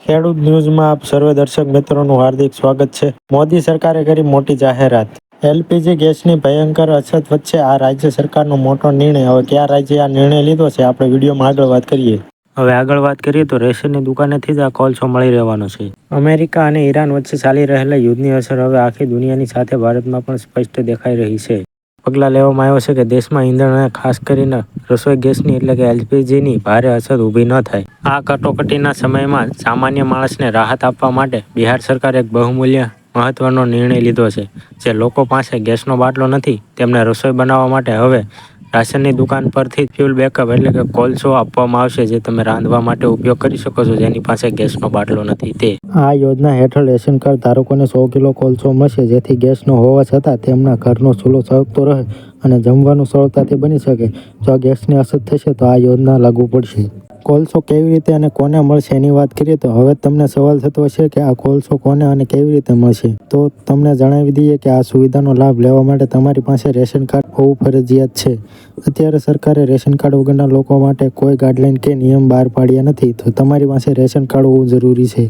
ખેડૂત ન્યૂઝમાં આપ સર્વે દર્શક મિત્રોનું હાર્દિક સ્વાગત છે. મોદી સરકારે કરી મોટી જાહેરાત. એલપીજી ગેસની ભયંકર અછત વચ્ચે આ રાજ્ય સરકારનો મોટો નિર્ણય. હવે કયા રાજ્યે આ નિર્ણય લીધો છે, આપણે વિડીયોમાં આગળ વાત કરીએ. હવે આગળ વાત કરીએ તો રેશનની દુકાનેથી જ આ કોલસો મળી રહેવાનો છે. અમેરિકા અને ઈરાન વચ્ચે ચાલી રહેલા યુદ્ધની અસર હવે આખી દુનિયાની સાથે ભારતમાં પણ સ્પષ્ટ દેખાઈ રહી છે. પગલાં લેવામાં આવ્યા છે કે દેશમાં ઈંધણ અને ખાસ કરીને રસોઈ ગેસની એટલે કે એલપીજીની ભારે અછત ઊભી ન થાય. આ કટોકટીના સમયમાં સામાન્ય માણસને રાહત આપવા માટે બિહાર સરકારે એક બહુમૂલ્ય મહત્વનો નિર્ણય લીધો છે. જે લોકો પાસે ગેસનો બાટલો નથી તેમને રસોઈ બનાવવા માટે હવે રાશનની દુકાન પરથી ફ્યુલ બેકઅપ એટલે કે કોલસો આપવામાં આવશે, જે તમે રાંધવા માટે ઉપયોગ કરી શકો છો જેની પાસે ગેસનો બાટલો નથી તે. આ યોજના હેઠળ રેશન કાર્ડ ધારકોને 100 કિલો કોલસો મળશે, જેથી ગેસ ન હોવા છતાં તેમના ઘરનો ચૂલો સળગતો રહે અને જમવાનું સરળતાથી બની શકે. જો ગેસની અછત થશે તો આ યોજના લાગુ પડશે. કોલસો કેવી રીતે અને કોને મળશે એની વાત કરીએ તો હવે તમને સવાલ થતો હશે કે આ કોલસો કોને અને કેવી રીતે મળશે. તો તમને જણાવી દઈએ કે આ સુવિધાનો લાભ લેવા માટે તમારી પાસે રેશન કાર્ડ હોવું ફરજિયાત છે. અત્યારે સરકારે રેશન કાર્ડ વગરના લોકો માટે કોઈ ગાઈડલાઈન કે નિયમ બહાર પાડ્યા નથી, તો તમારી પાસે રેશન કાર્ડ હોવું જરૂરી છે.